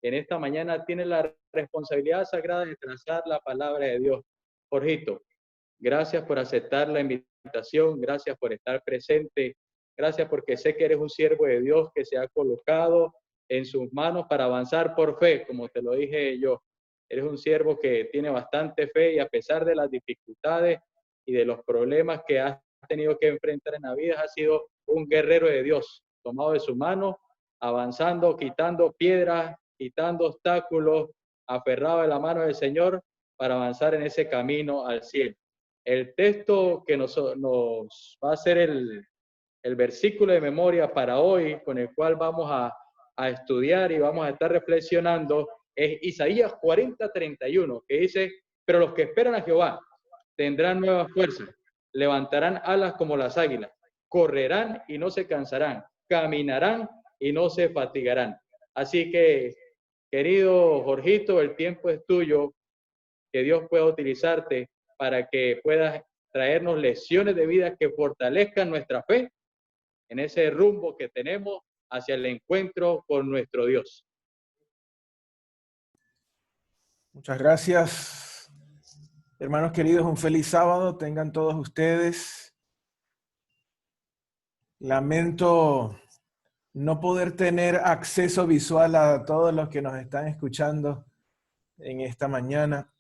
en esta mañana tiene la responsabilidad sagrada de trazar la palabra de Dios. Jorgito, gracias por aceptar la invitación, gracias por estar presente, gracias porque sé que eres un siervo de Dios que se ha colocado en sus manos para avanzar por fe, como te lo dije yo. Eres un siervo que tiene bastante fe y a pesar de las dificultades y de los problemas que has tenido que enfrentar en la vida, has sido un guerrero de Dios, tomado de su mano, avanzando, quitando piedras, quitando obstáculos, aferrado de la mano del Señor para avanzar en ese camino al cielo. El texto que nos va a ser el versículo de memoria para hoy, con el cual vamos a estudiar y vamos a estar reflexionando, es Isaías 40:31, que dice, pero los que esperan a Jehová tendrán nuevas fuerzas, levantarán alas como las águilas, correrán y no se cansarán, caminarán y no se fatigarán. Así que, querido Jorgito, el tiempo es tuyo, que Dios pueda utilizarte para que puedas traernos lecciones de vida que fortalezcan nuestra fe en ese rumbo que tenemos hacia el encuentro con nuestro Dios. Muchas gracias, hermanos queridos, un feliz sábado tengan todos ustedes. Lamento no poder tener acceso visual a todos los que nos están escuchando en esta mañana.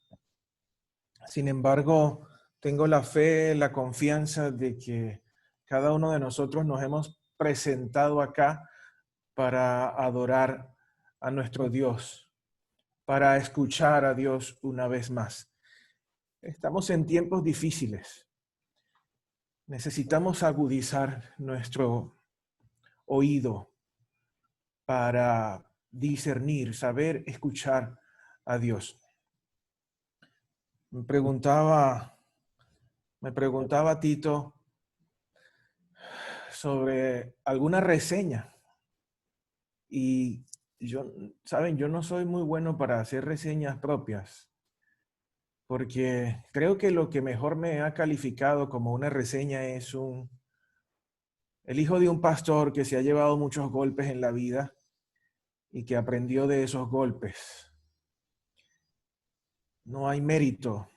Sin embargo, tengo la fe, la confianza de que cada uno de nosotros nos hemos presentado acá para adorar a nuestro Dios, para escuchar a Dios una vez más. Estamos en tiempos difíciles. Necesitamos agudizar nuestro oído para discernir, saber escuchar a Dios. Me preguntaba Tito sobre alguna reseña. Y saben, yo no soy muy bueno para hacer reseñas propias, porque creo que lo que mejor me ha calificado como una reseña es el hijo de un pastor que se ha llevado muchos golpes en la vida y que aprendió de esos golpes. No hay mérito,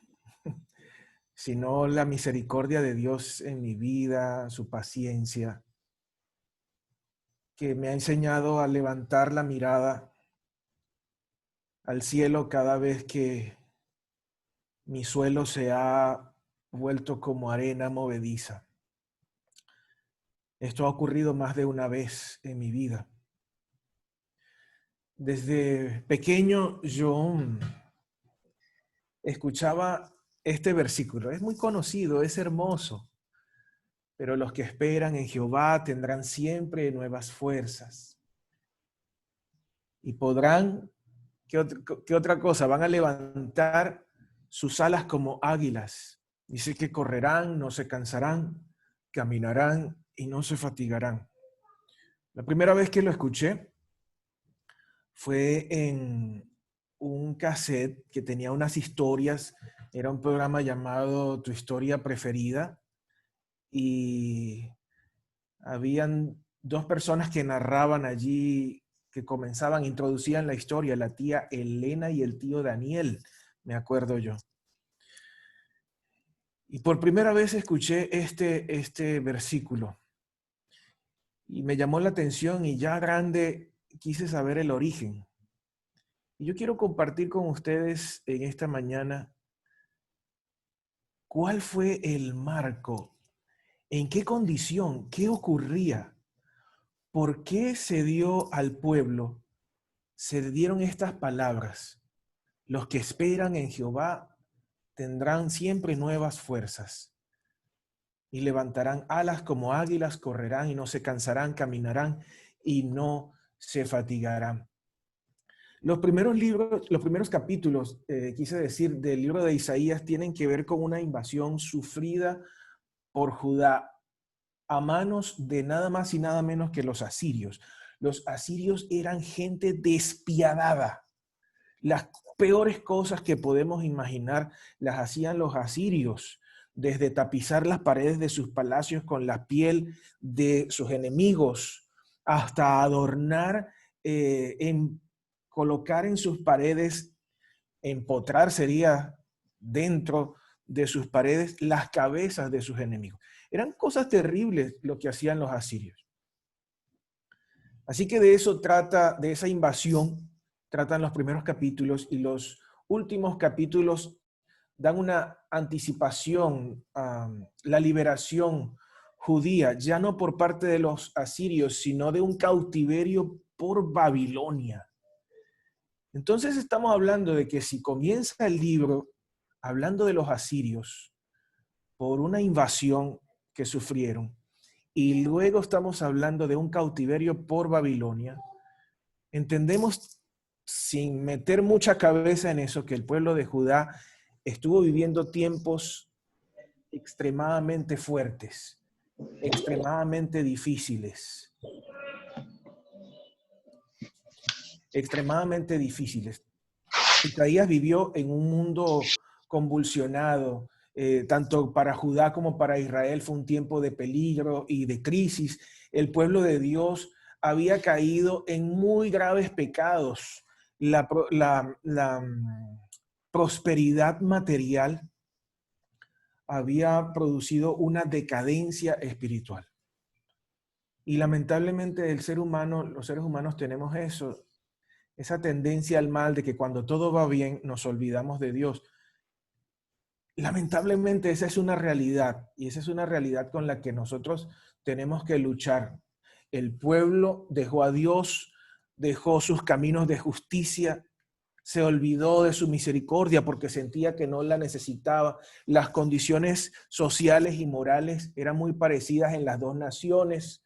sino la misericordia de Dios en mi vida, su paciencia, que me ha enseñado a levantar la mirada al cielo cada vez que mi suelo se ha vuelto como arena movediza. Esto ha ocurrido más de una vez en mi vida. Desde pequeño yo escuchaba este versículo. Es muy conocido, es hermoso. Pero los que esperan en Jehová tendrán siempre nuevas fuerzas. Y podrán, ¿qué otra cosa? Van a levantar sus alas como águilas. Dice que correrán, no se cansarán, caminarán y no se fatigarán. La primera vez que lo escuché fue en un cassette que tenía unas historias. Era un programa llamado Tu Historia Preferida. Y habían dos personas que narraban allí, que comenzaban, introducían la historia, la tía Elena y el tío Daniel, me acuerdo yo. Y por primera vez escuché este versículo y me llamó la atención y ya grande quise saber el origen. Y yo quiero compartir con ustedes en esta mañana cuál fue el marco, en qué condición, qué ocurría, por qué se dio al pueblo, se dieron estas palabras. Los que esperan en Jehová tendrán siempre nuevas fuerzas y levantarán alas como águilas, correrán y no se cansarán, caminarán y no se fatigarán. Los primeros capítulos, quise decir, del libro de Isaías tienen que ver con una invasión sufrida por Judá a manos de nada más y nada menos que los asirios. Los asirios eran gente despiadada. Las peores cosas que podemos imaginar las hacían los asirios, desde tapizar las paredes de sus palacios con la piel de sus enemigos, hasta adornar colocar en sus paredes, empotrar sería dentro de sus paredes las cabezas de sus enemigos. Eran cosas terribles lo que hacían los asirios. Así que de eso trata, de esa invasión, tratan los primeros capítulos, y los últimos capítulos dan una anticipación a la liberación judía, ya no por parte de los asirios, sino de un cautiverio por Babilonia. Entonces estamos hablando de que si comienza el libro hablando de los asirios por una invasión que sufrieron, y luego estamos hablando de un cautiverio por Babilonia, entendemos, sin meter mucha cabeza en eso, que el pueblo de Judá estuvo viviendo tiempos extremadamente fuertes, extremadamente difíciles. Extremadamente difíciles. Isaías vivió en un mundo convulsionado, tanto para Judá como para Israel fue un tiempo de peligro y de crisis. El pueblo de Dios había caído en muy graves pecados. La prosperidad material había producido una decadencia espiritual. Y lamentablemente los seres humanos tenemos eso, esa tendencia al mal de que cuando todo va bien nos olvidamos de Dios. Lamentablemente esa es una realidad, y esa es una realidad con la que nosotros tenemos que luchar. El pueblo dejó a Dios, dejó sus caminos de justicia, se olvidó de su misericordia porque sentía que no la necesitaba. Las condiciones sociales y morales eran muy parecidas en las dos naciones.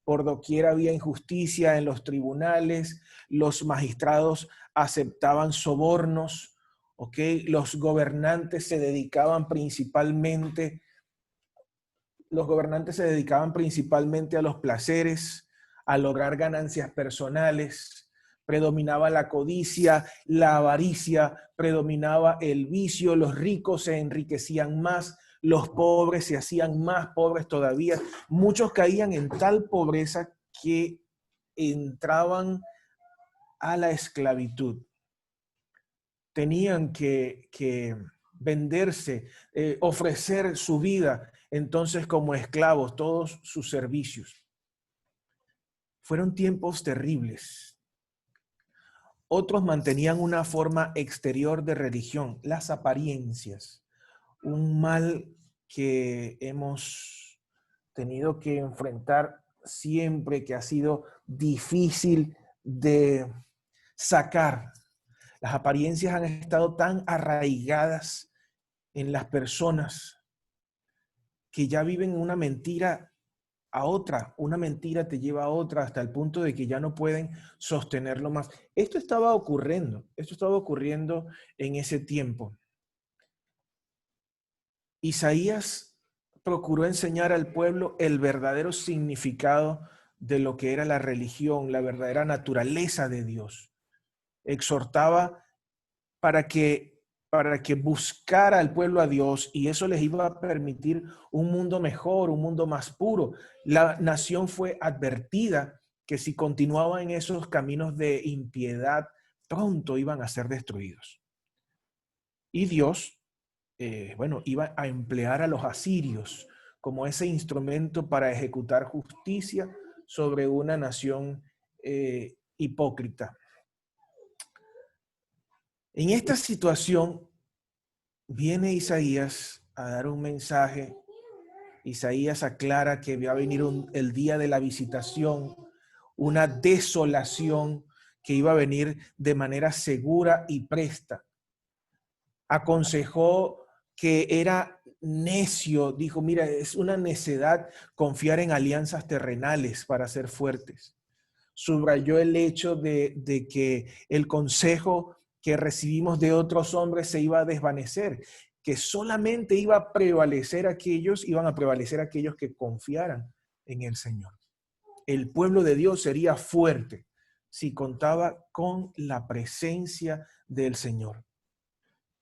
Por doquier había injusticia en los tribunales, los magistrados aceptaban sobornos, ¿ok? Los gobernantes se dedicaban principalmente a los placeres, a lograr ganancias personales. Predominaba la codicia, la avaricia, predominaba el vicio, los ricos se enriquecían más, los pobres se hacían más pobres todavía. Muchos caían en tal pobreza que entraban a la esclavitud. Tenían que venderse, ofrecer su vida entonces como esclavos, todos sus servicios. Fueron tiempos terribles. Otros mantenían una forma exterior de religión, las apariencias. Un mal que hemos tenido que enfrentar siempre, que ha sido difícil de sacar. Las apariencias han estado tan arraigadas en las personas que ya viven una mentira a otra. Una mentira te lleva a otra hasta el punto de que ya no pueden sostenerlo más. Esto estaba ocurriendo en ese tiempo. Isaías procuró enseñar al pueblo el verdadero significado de lo que era la religión, la verdadera naturaleza de Dios. Exhortaba para que buscara al pueblo a Dios, y eso les iba a permitir un mundo mejor, un mundo más puro. La nación fue advertida que si continuaba en esos caminos de impiedad, pronto iban a ser destruidos. Y Dios iba a emplear a los asirios como ese instrumento para ejecutar justicia sobre una nación hipócrita. En esta situación viene Isaías a dar un mensaje. Isaías aclara que va a venir el día de la visitación, una desolación que iba a venir de manera segura y presta. Aconsejó que era necio, dijo, mira, es una necedad confiar en alianzas terrenales para ser fuertes. Subrayó el hecho de que el consejo que recibimos de otros hombres se iba a desvanecer, que solamente iban a prevalecer aquellos que confiaran en el Señor. El pueblo de Dios sería fuerte si contaba con la presencia del Señor.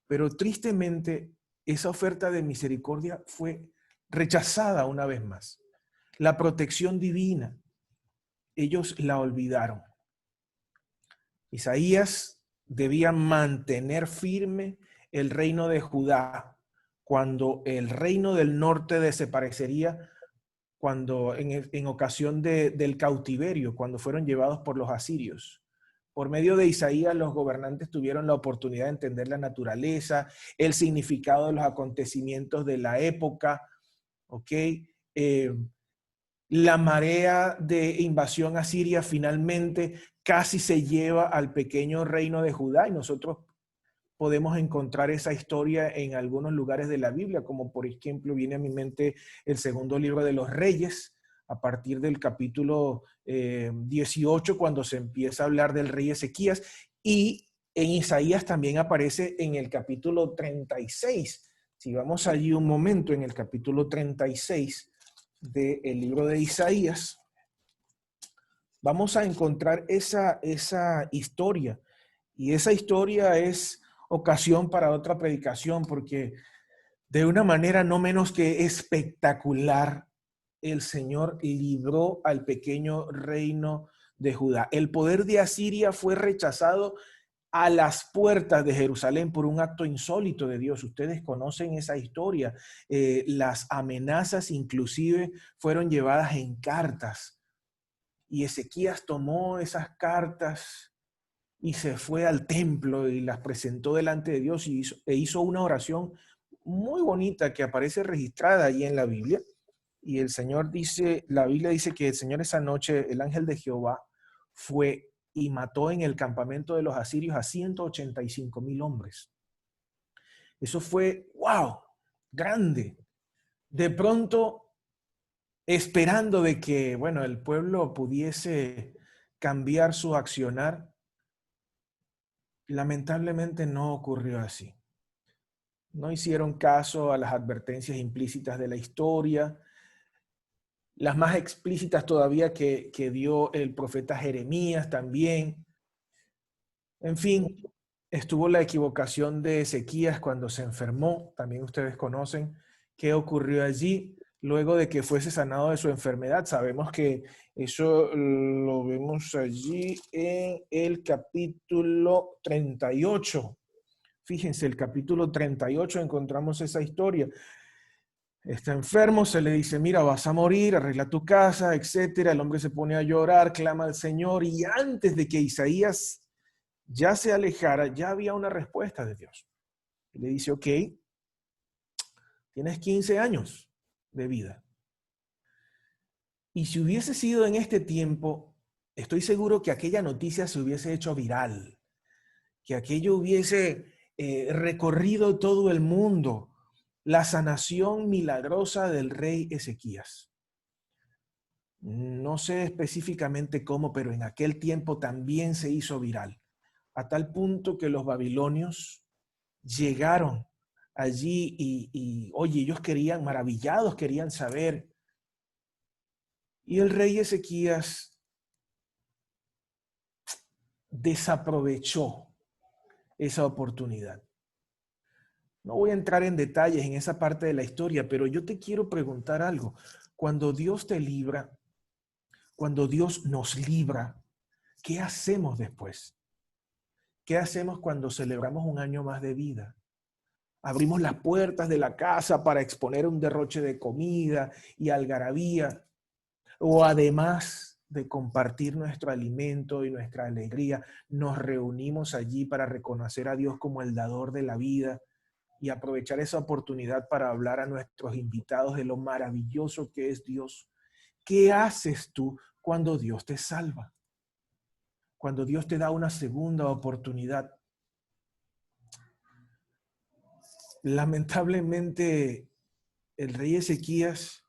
Pero tristemente, esa oferta de misericordia fue rechazada una vez más. La protección divina, ellos la olvidaron. Isaías debía mantener firme el reino de Judá cuando el reino del norte desaparecería, cuando en ocasión del cautiverio, cuando fueron llevados por los asirios. Por medio de Isaías, los gobernantes tuvieron la oportunidad de entender la naturaleza, el significado de los acontecimientos de la época, ¿ok? La marea de invasión asiria finalmente casi se lleva al pequeño reino de Judá, y nosotros podemos encontrar esa historia en algunos lugares de la Biblia, como por ejemplo viene a mi mente el segundo libro de los Reyes, a partir del capítulo 18, cuando se empieza a hablar del rey Ezequías, y en Isaías también aparece en el capítulo 36. Si vamos allí un momento, en el capítulo 36 del libro de Isaías, vamos a encontrar esa historia, y esa historia es ocasión para otra predicación, porque de una manera no menos que espectacular, el Señor libró al pequeño reino de Judá. El poder de Asiria fue rechazado a las puertas de Jerusalén por un acto insólito de Dios. Ustedes conocen esa historia. Las amenazas inclusive fueron llevadas en cartas, y Ezequías tomó esas cartas y se fue al templo y las presentó delante de Dios y hizo una oración muy bonita que aparece registrada ahí en la Biblia. Y el Señor dice, la Biblia dice que el Señor esa noche, el ángel de Jehová, fue y mató en el campamento de los asirios a 185,000 hombres. Eso fue, wow, grande. De pronto, esperando de que, bueno, el pueblo pudiese cambiar su accionar, lamentablemente no ocurrió así. No hicieron caso a las advertencias implícitas de la historia, las más explícitas todavía que dio el profeta Jeremías también. En fin, estuvo la equivocación de Ezequías cuando se enfermó. También ustedes conocen qué ocurrió allí luego de que fuese sanado de su enfermedad. Sabemos que eso lo vemos allí en el capítulo 38. Fíjense, el capítulo 38 encontramos esa historia. Está enfermo, se le dice, mira, vas a morir, arregla tu casa, etcétera. El hombre se pone a llorar, clama al Señor, y antes de que Isaías ya se alejara, ya había una respuesta de Dios. Le dice, ok, tienes 15 años de vida. Y si hubiese sido en este tiempo, estoy seguro que aquella noticia se hubiese hecho viral, que aquello hubiese recorrido todo el mundo, la sanación milagrosa del rey Ezequías. No sé específicamente cómo, pero en aquel tiempo también se hizo viral, a tal punto que los babilonios llegaron allí y oye, ellos querían, maravillados, querían saber. Y el rey Ezequías desaprovechó esa oportunidad. No voy a entrar en detalles en esa parte de la historia, pero yo te quiero preguntar algo. Cuando Dios te libra, cuando Dios nos libra, ¿qué hacemos después? ¿Qué hacemos cuando celebramos un año más de vida? Abrimos las puertas de la casa para exponer un derroche de comida y algarabía, o además de compartir nuestro alimento y nuestra alegría, nos reunimos allí para reconocer a Dios como el dador de la vida y aprovechar esa oportunidad para hablar a nuestros invitados de lo maravilloso que es Dios. ¿Qué haces tú cuando Dios te salva? Cuando Dios te da una segunda oportunidad. Lamentablemente, el rey Ezequías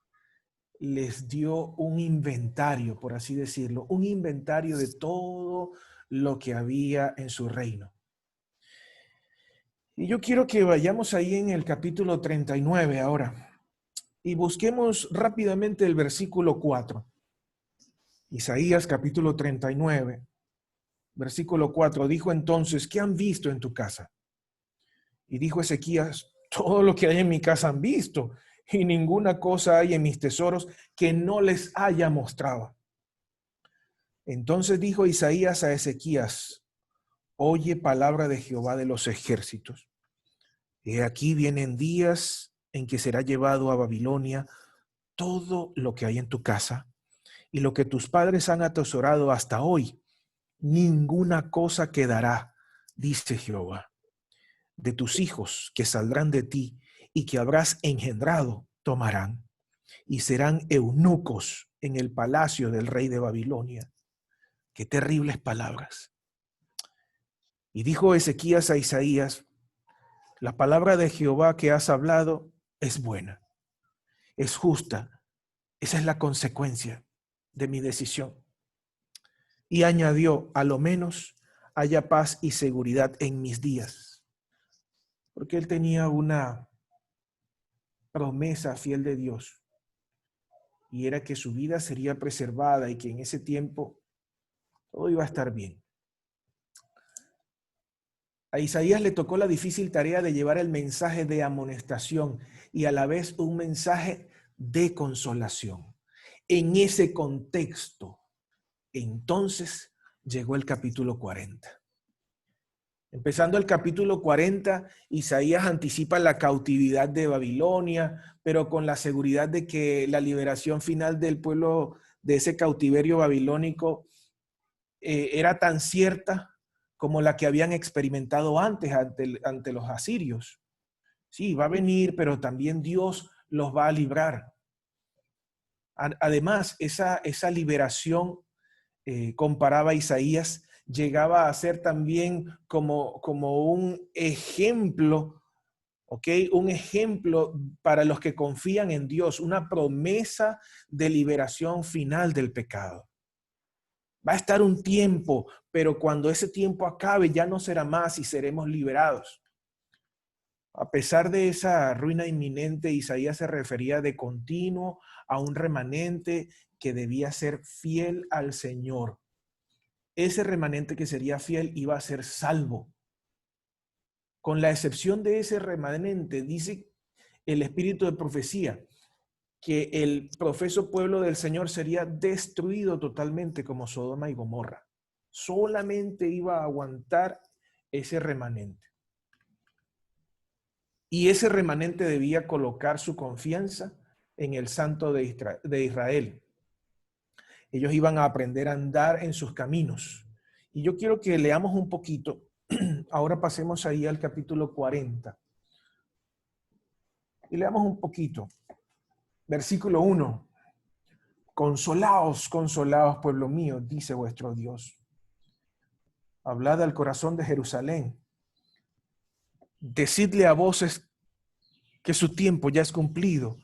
les dio un inventario, por así decirlo, un inventario de todo lo que había en su reino. Y yo quiero que vayamos ahí en el capítulo 39 ahora y busquemos rápidamente el versículo 4. Isaías capítulo 39, versículo 4, dijo entonces, ¿qué han visto en tu casa? Y dijo Ezequías, todo lo que hay en mi casa han visto, y ninguna cosa hay en mis tesoros que no les haya mostrado. Entonces dijo Isaías a Ezequías, Oye palabra de Jehová de los ejércitos. He aquí vienen días en que será llevado a Babilonia todo lo que hay en tu casa y lo que tus padres han atesorado hasta hoy. Ninguna cosa quedará, dice Jehová. De tus hijos que saldrán de ti y que habrás engendrado, tomarán y serán eunucos en el palacio del rey de Babilonia. Qué terribles palabras. Y dijo Ezequías a Isaías: la palabra de Jehová que has hablado es buena, es justa. Esa es la consecuencia de mi decisión. Y añadió: a lo menos haya paz y seguridad en mis días. Porque él tenía una promesa fiel de Dios, y era que su vida sería preservada y que en ese tiempo todo iba a estar bien. A Isaías le tocó la difícil tarea de llevar el mensaje de amonestación y a la vez un mensaje de consolación. En ese contexto, entonces llegó el capítulo 40. Empezando el capítulo 40, Isaías anticipa la cautividad de Babilonia, pero con la seguridad de que la liberación final del pueblo de ese cautiverio babilónico era tan cierta como la que habían experimentado antes ante los asirios. Sí, va a venir, pero también Dios los va a librar. Además, esa liberación, comparaba Isaías, llegaba a ser también como un ejemplo, ¿ok? Un ejemplo para los que confían en Dios, una promesa de liberación final del pecado. Va a estar un tiempo, pero cuando ese tiempo acabe ya no será más y seremos liberados. A pesar de esa ruina inminente, Isaías se refería de continuo a un remanente que debía ser fiel al Señor. Ese remanente que sería fiel iba a ser salvo. Con la excepción de ese remanente, dice el espíritu de profecía, que el profeso pueblo del Señor sería destruido totalmente como Sodoma y Gomorra. Solamente iba a aguantar ese remanente. Y ese remanente debía colocar su confianza en el Santo de Israel. Ellos iban a aprender a andar en sus caminos. Y yo quiero que leamos un poquito. Ahora pasemos ahí al capítulo 40. Y leamos un poquito. Versículo 1. Consolaos, consolaos, pueblo mío, dice vuestro Dios. Hablad al corazón de Jerusalén. Decidle a voces que su tiempo ya es cumplido,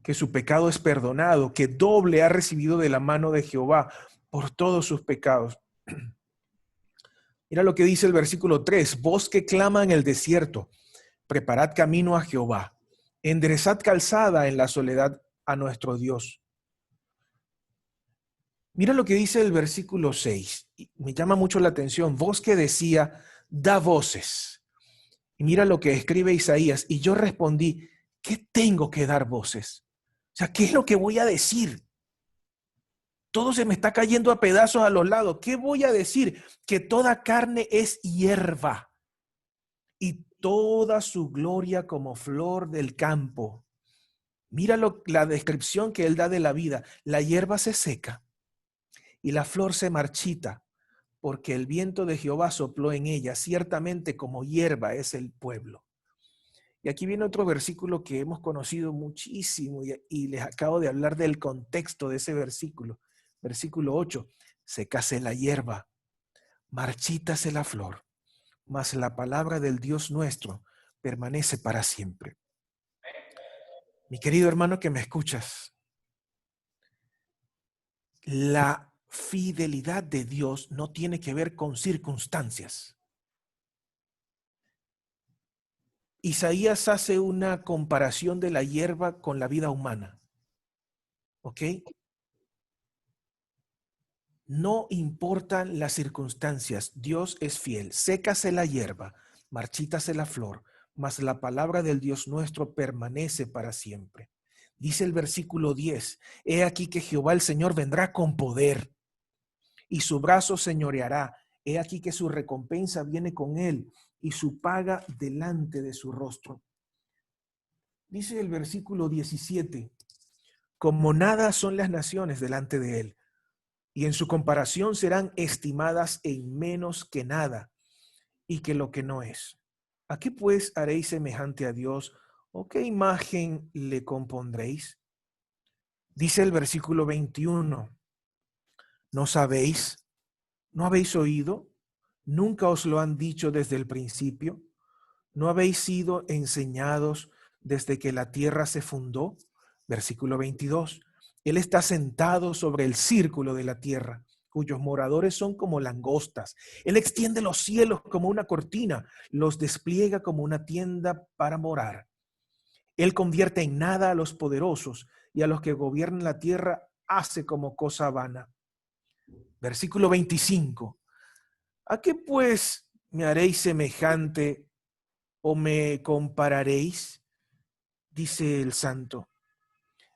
que su pecado es perdonado, que doble ha recibido de la mano de Jehová por todos sus pecados. Mira lo que dice el versículo 3. Voz que clama en el desierto, preparad camino a Jehová, enderezad calzada en la soledad a nuestro Dios. Mira lo que dice el versículo 6. Me llama mucho la atención. Voz que decía, da voces. Y mira lo que escribe Isaías. Y yo respondí, ¿qué tengo que dar voces? O sea, ¿qué es lo que voy a decir? Todo se me está cayendo a pedazos a los lados. ¿Qué voy a decir? Que toda carne es hierba y toda su gloria como flor del campo. Mira la descripción que él da de la vida. La hierba se seca y la flor se marchita, porque el viento de Jehová sopló en ella. Ciertamente como hierba es el pueblo. Y aquí viene otro versículo que hemos conocido muchísimo y les acabo de hablar del contexto de ese versículo. Versículo 8. Sécase la hierba, marchítase la flor, mas la palabra del Dios nuestro permanece para siempre. Mi querido hermano que me escuchas, la fidelidad de Dios no tiene que ver con circunstancias. Isaías hace una comparación de la hierba con la vida humana. ¿Ok? No importan las circunstancias, Dios es fiel. Sécase la hierba, marchítase la flor, mas la palabra del Dios nuestro permanece para siempre. Dice el versículo 10, he aquí que Jehová el Señor vendrá con poder y su brazo señoreará. He aquí que su recompensa viene con él y su paga delante de su rostro. Dice el versículo 17, como nada son las naciones delante de él, y en su comparación serán estimadas en menos que nada, y que lo que no es. ¿A qué pues haréis semejante a Dios, o qué imagen le compondréis? Dice el versículo 21, ¿no sabéis? ¿No habéis oído? ¿Nunca os lo han dicho desde el principio? ¿No habéis sido enseñados desde que la tierra se fundó? Versículo 22. Él está sentado sobre el círculo de la tierra, cuyos moradores son como langostas. Él extiende los cielos como una cortina, los despliega como una tienda para morar. Él convierte en nada a los poderosos y a los que gobiernan la tierra hace como cosa vana. Versículo 25. ¿A qué pues me haréis semejante o me compararéis? Dice el santo.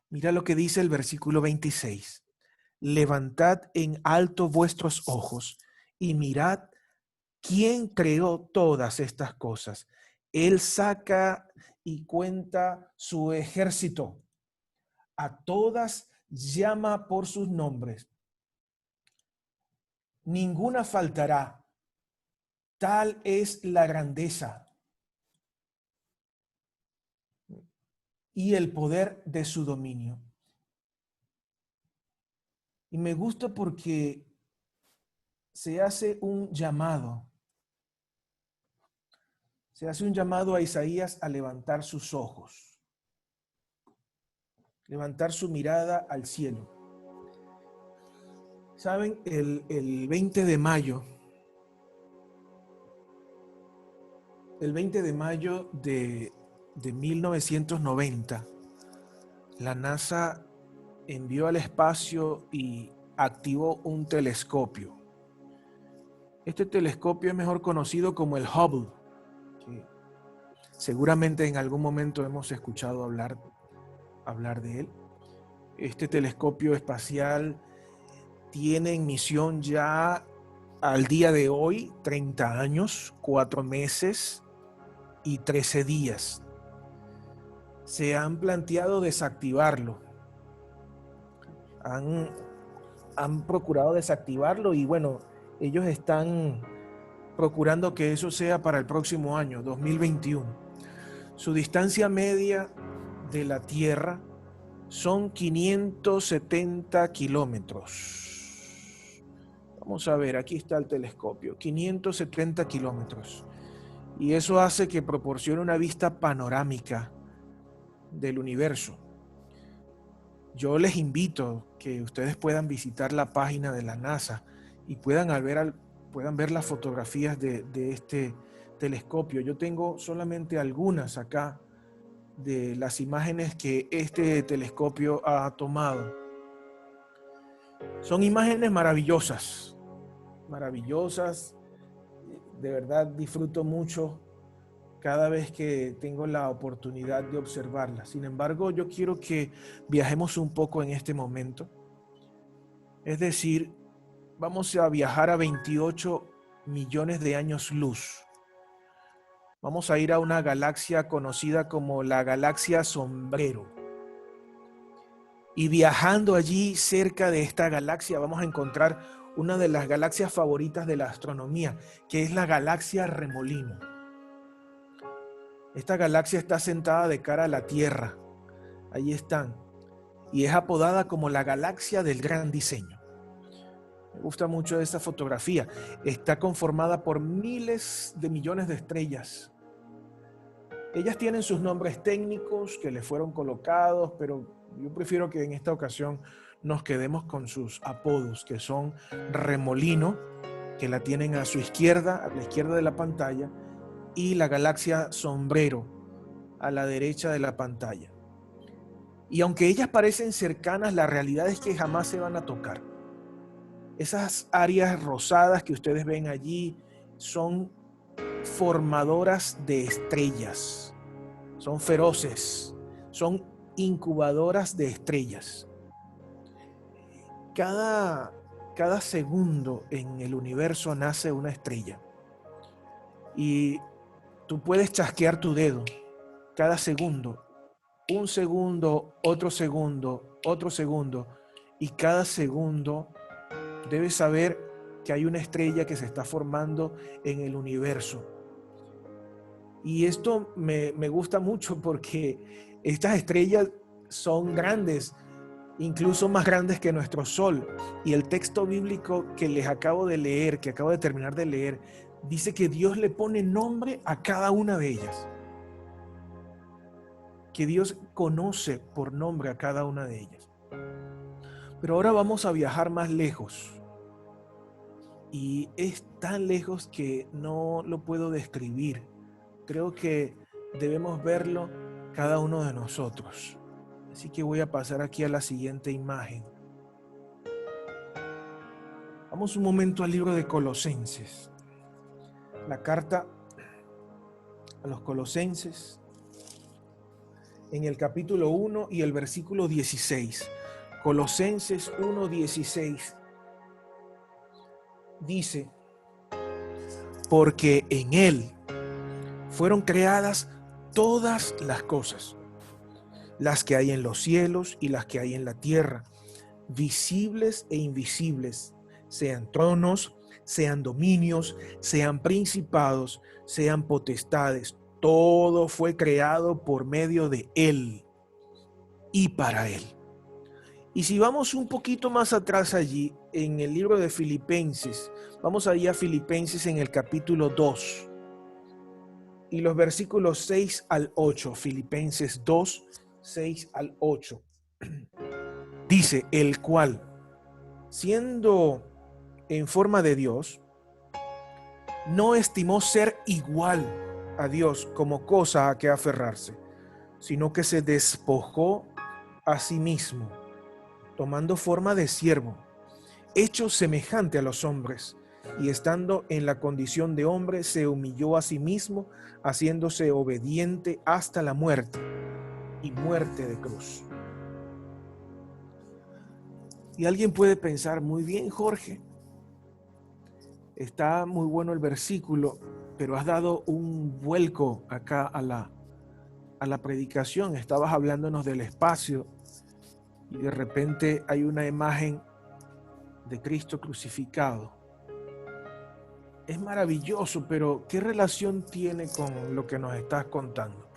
Mira lo que dice el versículo 26. Levantad en alto vuestros ojos y mirad quién creó todas estas cosas. Él saca y cuenta su ejército. A todas llama por sus nombres. Ninguna faltará. Tal es la grandeza y el poder de su dominio. Y me gusta porque se hace un llamado. Se hace un llamado a Isaías a levantar sus ojos, levantar su mirada al cielo. Saben, el 20 de mayo, de 1990, la NASA envió al espacio y activó un telescopio. Este telescopio es mejor conocido como el Hubble, que seguramente en algún momento hemos escuchado hablar de él. Este telescopio espacial tiene en misión ya al día de hoy 30 años, 4 meses y 13 días. Se han planteado desactivarlo. Han procurado desactivarlo y bueno, ellos están procurando que eso sea para el próximo año, 2021. Su distancia media de la Tierra son 570 kilómetros. Vamos a ver, aquí está el telescopio, 570 kilómetros. Y eso hace que proporcione una vista panorámica del universo. Yo les invito que ustedes puedan visitar la página de la NASA y puedan ver las fotografías de este telescopio. Yo tengo solamente algunas acá de las imágenes que este telescopio ha tomado. Son imágenes maravillosas, maravillosas. De verdad disfruto mucho cada vez que tengo la oportunidad de observarlas. Sin embargo, yo quiero que viajemos un poco en este momento. Es decir, vamos a viajar a 28 millones de años luz. Vamos a ir a una galaxia conocida como la galaxia Sombrero. Y viajando allí cerca de esta galaxia vamos a encontrar una de las galaxias favoritas de la astronomía, que es la galaxia Remolino. Esta galaxia está sentada de cara a la Tierra. Ahí están. Y es apodada como la galaxia del gran diseño. Me gusta mucho esta fotografía. Está conformada por miles de millones de estrellas. Ellas tienen sus nombres técnicos que le fueron colocados, pero yo prefiero que en esta ocasión nos quedemos con sus apodos, que son Remolino, que la tienen a su izquierda, a la izquierda de la pantalla, y la galaxia Sombrero, a la derecha de la pantalla. Y aunque ellas parecen cercanas, la realidad es que jamás se van a tocar. Esas áreas rosadas que ustedes ven allí son formadoras de estrellas, son feroces, son incubadoras de estrellas. Cada cada segundo en el universo nace una estrella. Y tú puedes chasquear tu dedo cada segundo, un segundo, otro segundo, y cada segundo debes saber que hay una estrella que se está formando en el universo. Y esto me gusta mucho porque estas estrellas son grandes, incluso más grandes que nuestro Sol. Y el texto bíblico que les acabo de leer, que acabo de terminar de leer, dice que Dios le pone nombre a cada una de ellas. Que Dios conoce por nombre a cada una de ellas. Pero ahora vamos a viajar más lejos. Y es tan lejos que no lo puedo describir. Creo que debemos verlo cada uno de nosotros. Así que voy a pasar aquí a la siguiente imagen. Vamos un momento al libro de Colosenses. La carta a los Colosenses, en el capítulo 1 y el versículo 16. Colosenses 1:16 dice: porque en Él fueron creadas todas las cosas, las que hay en los cielos y las que hay en la tierra, visibles e invisibles, sean tronos, sean dominios, sean principados, sean potestades. Todo fue creado por medio de Él y para Él. Y si vamos un poquito más atrás allí, en el libro de Filipenses, vamos allí a Filipenses en el capítulo 2 y los versículos 6 al 8, Filipenses 2, 6 al 8. Dice: el cual, siendo en forma de Dios, no estimó ser igual a Dios como cosa a que aferrarse, sino que se despojó a sí mismo, tomando forma de siervo, hecho semejante a los hombres, y estando en la condición de hombre, se humilló a sí mismo, haciéndose obediente hasta la muerte, y muerte de cruz. Y alguien puede pensar: muy bien, Jorge, está muy bueno el versículo, pero has dado un vuelco acá a la predicación. Estabas hablándonos del espacio y de repente hay una imagen de Cristo crucificado. Es maravilloso, pero ¿qué relación tiene con lo que nos estás contando?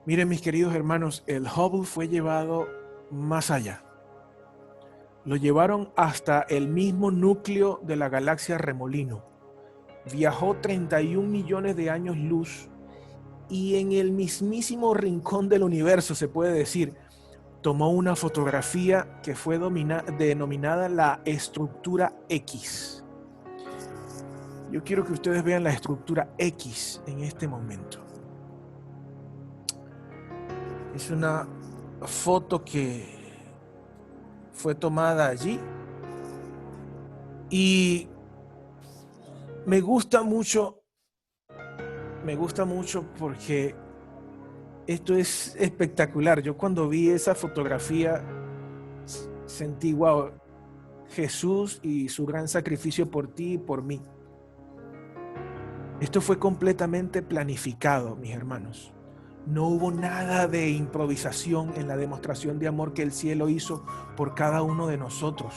Miren, mis queridos hermanos, el Hubble fue llevado más allá. Lo llevaron hasta el mismo núcleo de la galaxia Remolino. Viajó 31 millones de años luz y en el mismísimo rincón del universo, se puede decir, tomó una fotografía que fue denominada la estructura X. Yo quiero que ustedes vean la estructura X en este momento. Es una foto que fue tomada allí y me gusta mucho porque esto es espectacular. Yo cuando vi esa fotografía sentí, wow, Jesús y su gran sacrificio por ti y por mí. Esto fue completamente planificado, mis hermanos. No hubo nada de improvisación en la demostración de amor que el cielo hizo por cada uno de nosotros.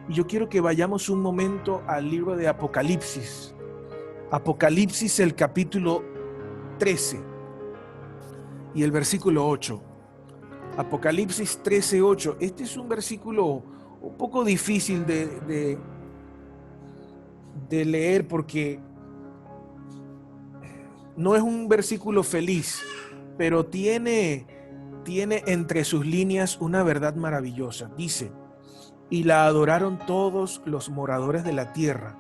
Y yo quiero que vayamos un momento al libro de Apocalipsis. Apocalipsis, el capítulo 13 y el versículo 8. Apocalipsis 13:8. Este es un versículo un poco difícil de leer porque no es un versículo feliz, pero tiene entre sus líneas una verdad maravillosa. Dice: y la adoraron todos los moradores de la tierra,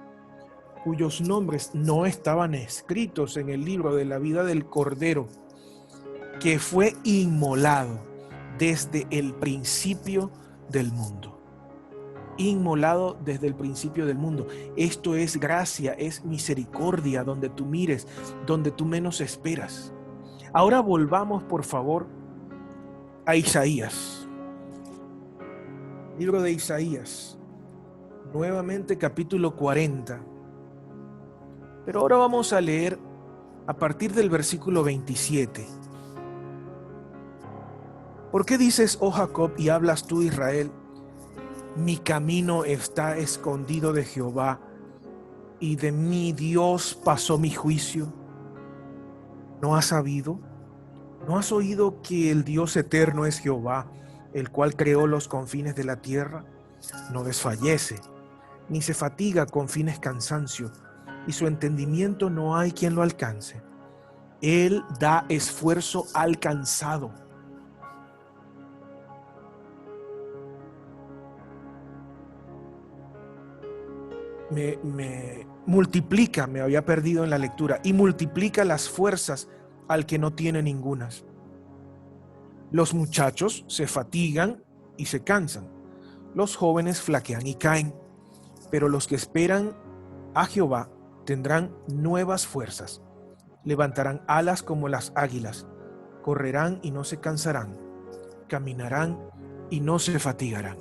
cuyos nombres no estaban escritos en el libro de la vida del Cordero, que fue inmolado desde el principio del mundo. Inmolado desde el principio del mundo. Esto es gracia, es misericordia, donde tú mires, donde tú menos esperas. Ahora volvamos, por favor, a Isaías. Libro de Isaías. nuevamente capítulo 40. Pero ahora vamos a leer a partir del versículo 27. ¿Por qué dices, oh Jacob, y hablas tú, Israel? Mi camino está escondido de Jehová, y de mi Dios pasó mi juicio. ¿No has sabido? ¿No has oído que el Dios eterno es Jehová, el cual creó los confines de la tierra? No desfallece, ni se fatiga con fines cansancio, y su entendimiento no hay quien lo alcance. Él da esfuerzo al cansado. Me multiplica, me había perdido en la lectura, y multiplica las fuerzas al que no tiene ningunas. Los muchachos se fatigan y se cansan, los jóvenes flaquean y caen, pero los que esperan a Jehová tendrán nuevas fuerzas, levantarán alas como las águilas, correrán y no se cansarán, caminarán y no se fatigarán.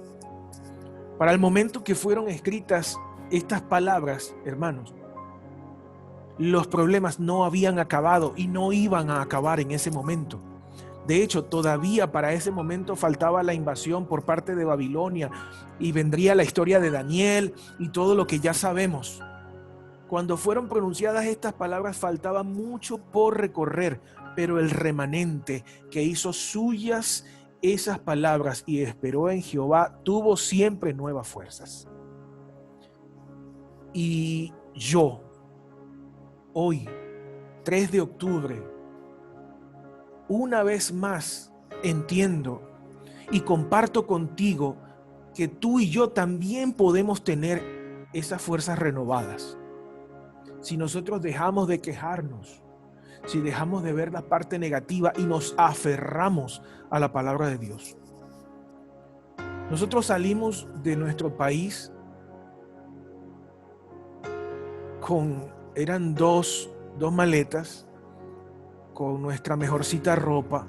Para el momento que fueron escritas estas palabras, hermanos, los problemas no habían acabado y no iban a acabar en ese momento. De hecho, todavía para ese momento faltaba la invasión por parte de Babilonia y vendría la historia de Daniel y todo lo que ya sabemos. Cuando fueron pronunciadas estas palabras faltaba mucho por recorrer, pero el remanente que hizo suyas esas palabras y esperó en Jehová tuvo siempre nuevas fuerzas. Y yo, hoy, 3 de octubre, una vez más entiendo y comparto contigo que tú y yo también podemos tener esas fuerzas renovadas. Si nosotros dejamos de quejarnos, si dejamos de ver la parte negativa y nos aferramos a la palabra de Dios. Nosotros salimos de nuestro país eran dos maletas con nuestra mejorcita ropa.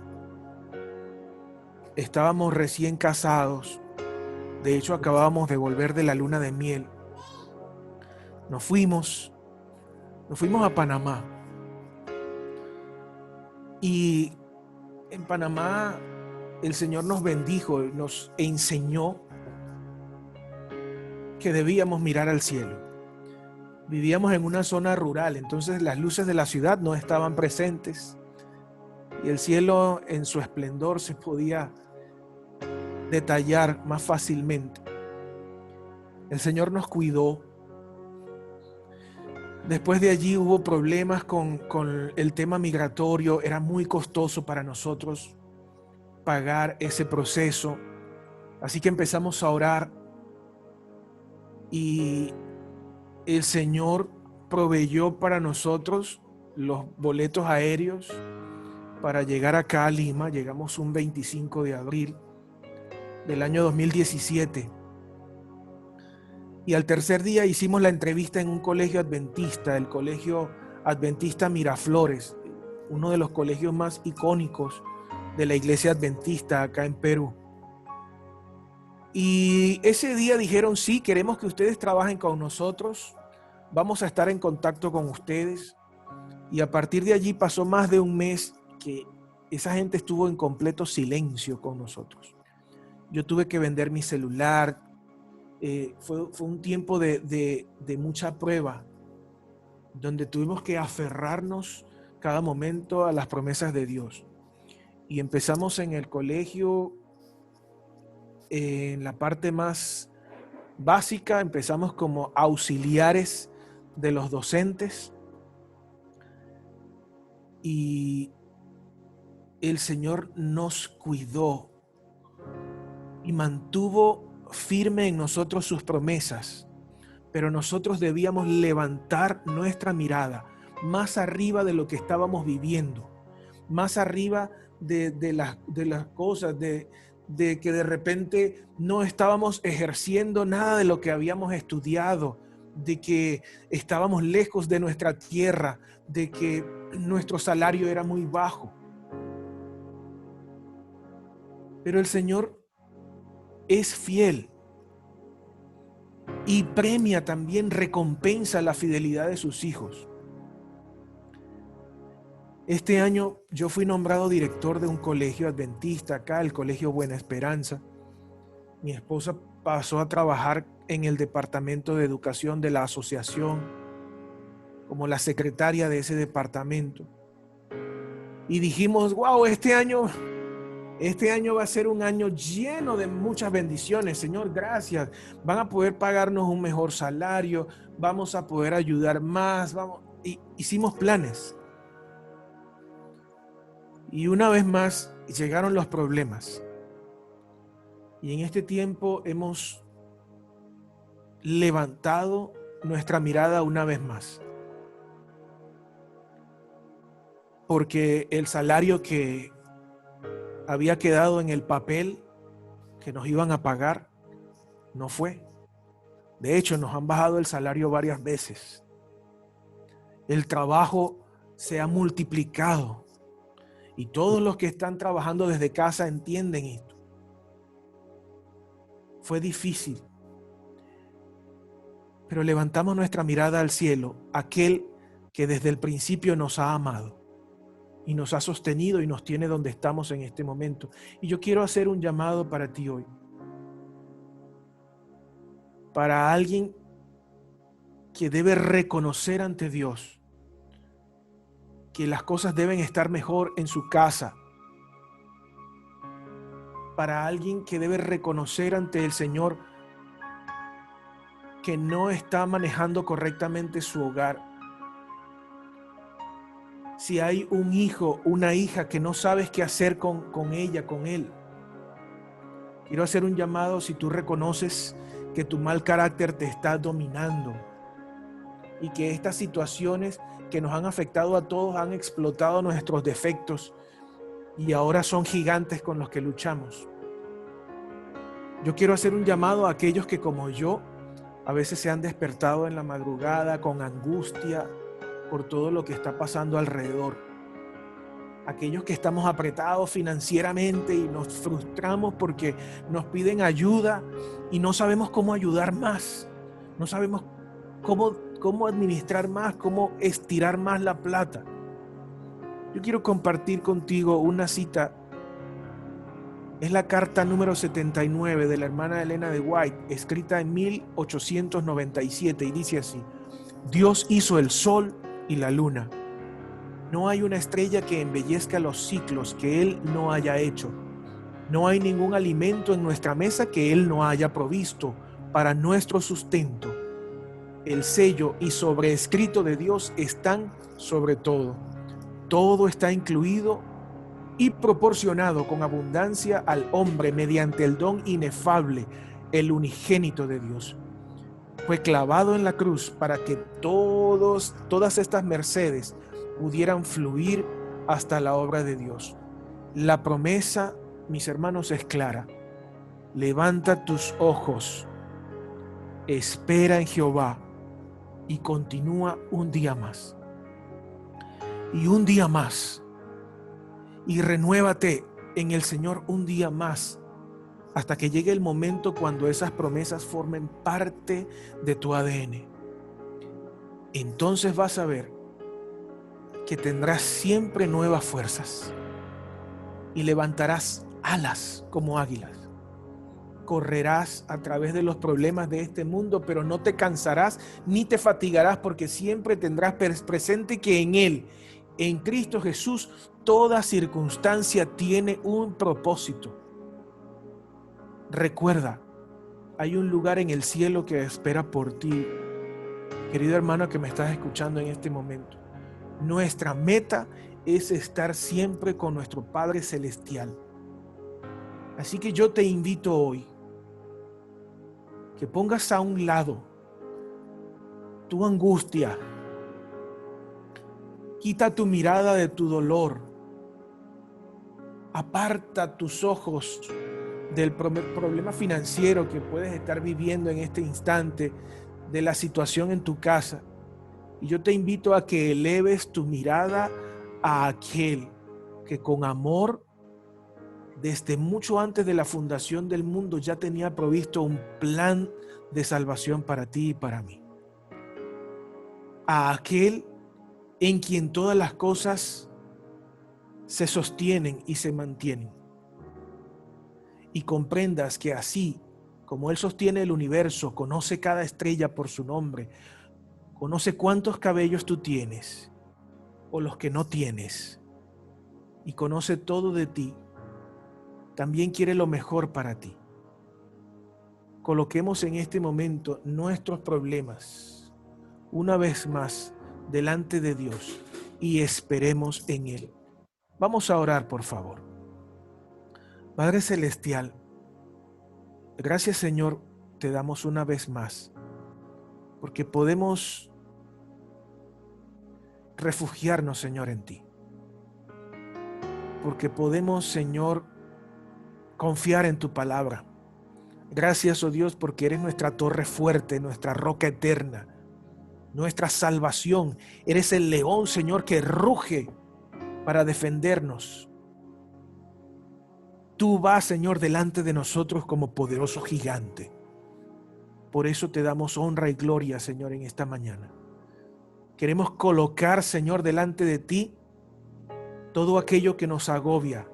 Estábamos recién casados. De hecho, acabábamos de volver de la luna de miel. Nos fuimos a Panamá. Y en Panamá el Señor nos bendijo, nos enseñó que debíamos mirar al cielo. Vivíamos en una zona rural, entonces las luces de la ciudad no estaban presentes y el cielo en su esplendor se podía detallar más fácilmente. El Señor nos cuidó. Después de allí hubo problemas con el tema migratorio. Era muy costoso para nosotros pagar ese proceso. Así que empezamos a orar y el Señor proveyó para nosotros los boletos aéreos para llegar acá a Lima. Llegamos un 25 de abril del año 2017. Y al tercer día hicimos la entrevista en un colegio adventista, el Colegio Adventista Miraflores, uno de los colegios más icónicos de la iglesia adventista acá en Perú. Y ese día dijeron, sí, queremos que ustedes trabajen con nosotros, vamos a estar en contacto con ustedes. Y a partir de allí pasó más de un mes que esa gente estuvo en completo silencio con nosotros. Yo tuve que vender mi celular. Fue un tiempo de mucha prueba, donde tuvimos que aferrarnos cada momento a las promesas de Dios. Y empezamos en el colegio, en la parte más básica, empezamos como auxiliares de los docentes. Y el Señor nos cuidó y mantuvo firme en nosotros sus promesas, pero nosotros debíamos levantar nuestra mirada más arriba de lo que estábamos viviendo, más arriba de las cosas, de que de repente no estábamos ejerciendo nada de lo que habíamos estudiado, de que estábamos lejos de nuestra tierra, de que nuestro salario era muy bajo. Pero el Señor es fiel. y premia también, recompensa la fidelidad de sus hijos. Este año yo fui nombrado director de un colegio adventista acá, el Colegio Buena Esperanza. Mi esposa pasó a trabajar en el departamento de educación de la asociación, como la secretaria de ese departamento. Y dijimos, wow, este año va a ser un año lleno de muchas bendiciones. Señor, gracias. Van a poder pagarnos un mejor salario, vamos a poder ayudar más. Y hicimos planes. Y una vez más llegaron los problemas. Y en este tiempo hemos levantado nuestra mirada una vez más. Porque el salario que había quedado en el papel que nos iban a pagar no fue. De hecho, nos han bajado el salario varias veces. El trabajo se ha multiplicado. Y todos los que están trabajando desde casa entienden esto. Fue difícil. Pero levantamos nuestra mirada al cielo, aquel que desde el principio nos ha amado y nos ha sostenido y nos tiene donde estamos en este momento. Y yo quiero hacer un llamado para ti hoy. Para alguien que debe reconocer ante Dios que las cosas deben estar mejor en su casa. Para alguien que debe reconocer ante el Señor que no está manejando correctamente su hogar. Si hay un hijo, una hija que no sabes qué hacer con ella, con él. Quiero hacer un llamado si tú reconoces que tu mal carácter te está dominando y que estas situaciones que nos han afectado a todos han explotado nuestros defectos y ahora son gigantes con los que luchamos. Yo quiero hacer un llamado a aquellos que como yo a veces se han despertado en la madrugada con angustia por todo lo que está pasando alrededor. Aquellos que estamos apretados financieramente y nos frustramos porque nos piden ayuda y no sabemos cómo ayudar más. No sabemos cómo administrar más, cómo estirar más la plata. Yo quiero compartir contigo una cita. Es la carta número 79 de la hermana Elena de White, escrita en 1897, y dice así: Dios hizo el sol y la luna. No hay una estrella que embellezca los ciclos que Él no haya hecho. No hay ningún alimento en nuestra mesa que Él no haya provisto para nuestro sustento. El sello y sobrescrito de Dios están sobre todo. Todo está incluido y proporcionado con abundancia al hombre mediante el don inefable, el unigénito de Dios. Fue clavado en la cruz para que todas estas mercedes pudieran fluir hasta la obra de Dios. La promesa, mis hermanos, es clara. Levanta tus ojos, espera en Jehová y continúa un día más. Y un día más. Y renuévate en el Señor un día más, hasta que llegue el momento cuando esas promesas formen parte de tu ADN. Entonces vas a ver que tendrás siempre nuevas fuerzas y levantarás alas como águilas. Correrás a través de los problemas de este mundo, pero no te cansarás ni te fatigarás, porque siempre tendrás presente que en Él, en Cristo Jesús, toda circunstancia tiene un propósito. Recuerda, hay un lugar en el cielo que espera por ti. Querido hermano que me estás escuchando en este momento, nuestra meta es estar siempre con nuestro Padre Celestial. Así que yo te invito hoy que pongas a un lado tu angustia. Quita tu mirada de tu dolor. Aparta tus ojos del problema financiero que puedes estar viviendo en este instante, de la situación en tu casa. Y yo te invito a que eleves tu mirada a aquel que con amor desde mucho antes de la fundación del mundo ya tenía provisto un plan de salvación para ti y para mí. A aquel en quien todas las cosas se sostienen y se mantienen. Y comprendas que así como Él sostiene el universo, conoce cada estrella por su nombre, conoce cuántos cabellos tú tienes o los que no tienes, y conoce todo de ti, también quiere lo mejor para ti. Coloquemos en este momento nuestros problemas una vez más delante de Dios y esperemos en Él. Vamos a orar, por favor. Padre Celestial, gracias, Señor, te damos una vez más, porque podemos refugiarnos, Señor, en ti. Porque podemos, Señor, confiar en tu palabra. Gracias, oh Dios, porque eres nuestra torre fuerte, nuestra roca eterna, nuestra salvación. Eres el león, Señor, que ruge para defendernos. Tú vas, Señor, delante de nosotros como poderoso gigante. Por eso te damos honra y gloria, Señor, en esta mañana. Queremos colocar, Señor, delante de ti todo aquello que nos agobia,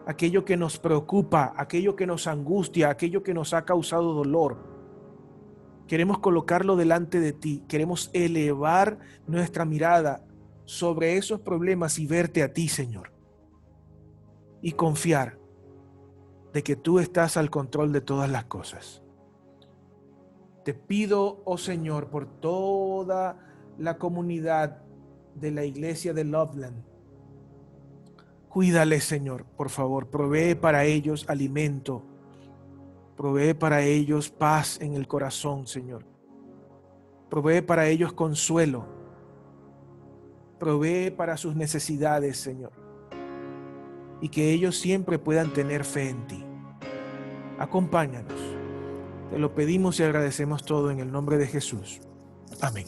aquello que nos preocupa, aquello que nos angustia, aquello que nos ha causado dolor. Queremos colocarlo delante de ti. Queremos elevar nuestra mirada sobre esos problemas y verte a ti, Señor. Y confiar de que tú estás al control de todas las cosas. Te pido, oh Señor, por toda la comunidad de la iglesia de Loveland. Cuídales, Señor, por favor. Provee para ellos alimento. Provee para ellos paz en el corazón, Señor. Provee para ellos consuelo. Provee para sus necesidades, Señor. Y que ellos siempre puedan tener fe en ti. Acompáñanos. Te lo pedimos y agradecemos todo en el nombre de Jesús. Amén.